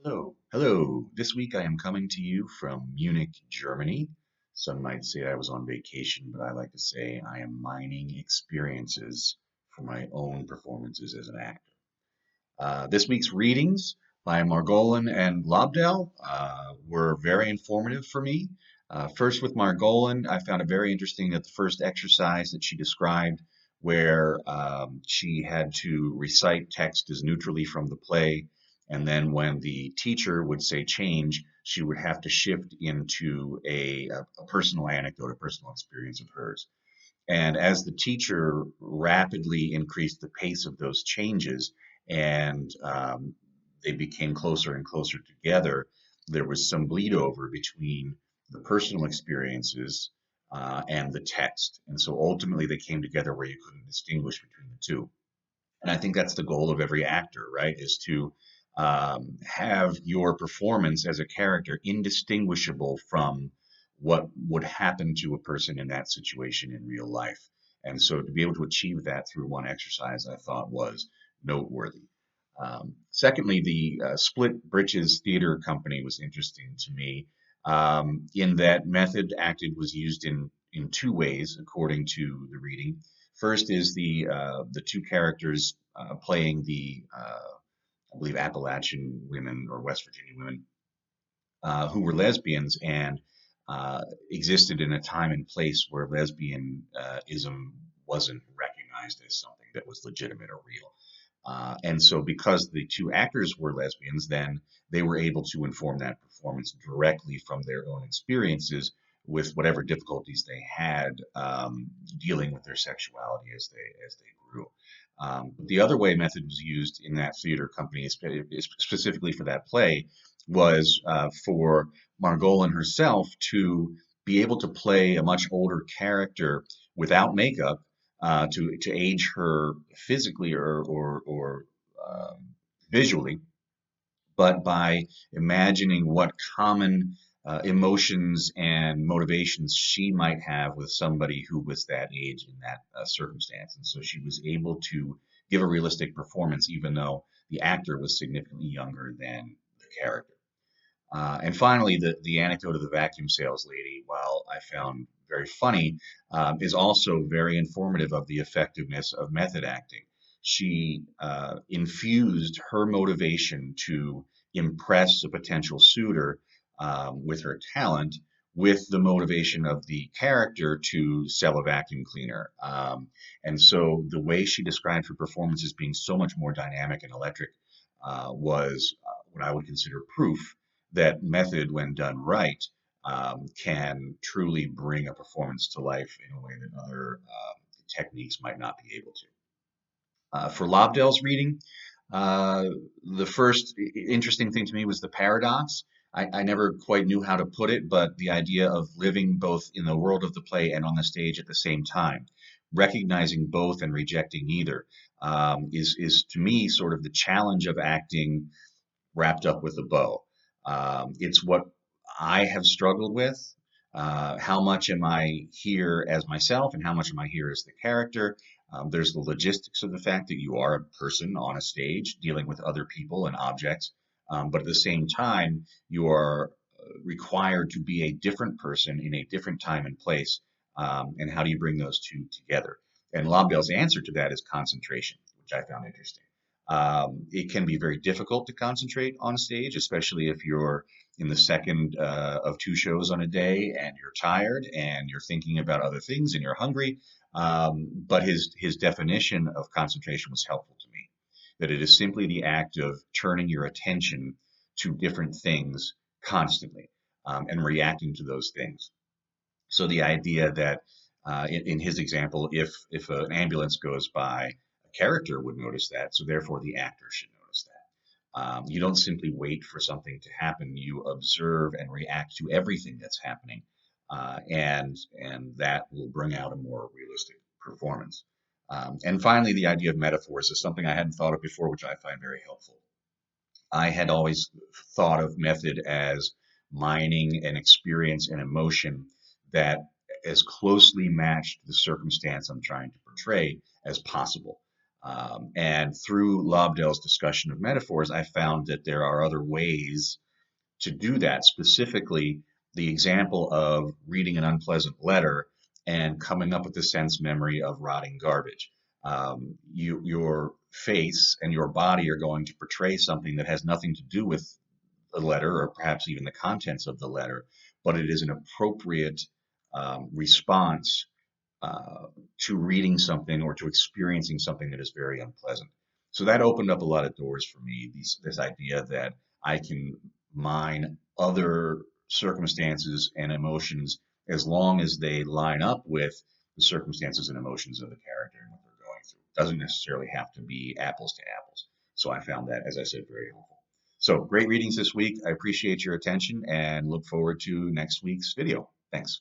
Hello. This week I am coming to you from Munich, Germany. Some might say I was on vacation, but I like to say I am mining experiences for my own performances as an actor. This week's readings by Margolin and Lobdell were very informative for me. First, with Margolin, I found it very interesting that the first exercise that she described, where she had to recite text as neutrally from the play, and then when the teacher would say change, she would have to shift into a personal anecdote, a personal experience of hers. And as the teacher rapidly increased the pace of those changes and they became closer and closer together, there was some bleed over between the personal experiences and the text. And so ultimately they came together where you couldn't distinguish between the two. And I think that's the goal of every actor, right? Is to have your performance as a character indistinguishable from what would happen to a person in that situation in real life. And so to be able to achieve that through one exercise, I thought was noteworthy. Secondly, the Split Britches Theater Company was interesting to me in that method acted was used in two ways, according to the reading. First is the two characters playing the I believe Appalachian women or West Virginia women who were lesbians and existed in a time and place where lesbianism wasn't recognized as something that was legitimate or real. And so, because the two actors were lesbians, then they were able to inform that performance directly from their own experiences with whatever difficulties they had dealing with their sexuality as they grew. The other way method was used in that theater company, specifically for that play, was for Margolin herself to be able to play a much older character without makeup to age her physically or visually, but by imagining what common emotions and motivations she might have with somebody who was that age in that circumstance. And so she was able to give a realistic performance, even though the actor was significantly younger than the character. And finally, the anecdote of the vacuum sales lady, while I found very funny, is also very informative of the effectiveness of method acting. She infused her motivation to impress a potential suitor with her talent with the motivation of the character to sell a vacuum cleaner. And so the way she described her performance as being so much more dynamic and electric was what I would consider proof that method, when done right, can truly bring a performance to life in a way that other techniques might not be able to. For Lobdell's reading, uh, the first interesting thing to me was the paradox. I never quite knew how to put it, but the idea of living both in the world of the play and on the stage at the same time, recognizing both and rejecting neither, is to me sort of the challenge of acting wrapped up with a bow. It's what I have struggled with. How much am I here as myself, and how much am I here as the character? There's the logistics of the fact that you are a person on a stage dealing with other people and objects, but at the same time, you are required to be a different person in a different time and place. And how do you bring those two together? And Lobdell's answer to that is concentration, which I found interesting. It can be very difficult to concentrate on stage, especially if you're in the second of two shows on a day and you're tired and you're thinking about other things and you're hungry. But his definition of concentration was helpful to me, that it is simply the act of turning your attention to different things constantly and reacting to those things. So the idea that in his example, if an ambulance goes by, a character would notice that, so therefore the actor should notice that. You don't simply wait for something to happen; you observe and react to everything that's happening, and that will bring out a more realistic performance. And finally, the idea of metaphors is something I hadn't thought of before, which I find very helpful. I had always thought of method as mining an experience and emotion that as closely matched the circumstance I'm trying to portray as possible. And through Lobdell's discussion of metaphors, I found that there are other ways to do that. Specifically, the example of reading an unpleasant letter and coming up with the sense memory of rotting garbage. Your face and your body are going to portray something that has nothing to do with the letter or perhaps even the contents of the letter, but it is an appropriate response uh, to reading something or to experiencing something that is very unpleasant. So that opened up a lot of doors for me. This idea that I can mine other circumstances and emotions as long as they line up with the circumstances and emotions of the character and what they're going through. It doesn't necessarily have to be apples to apples. So I found that, as I said, very helpful. So great readings this week. I appreciate your attention and look forward to next week's video. Thanks.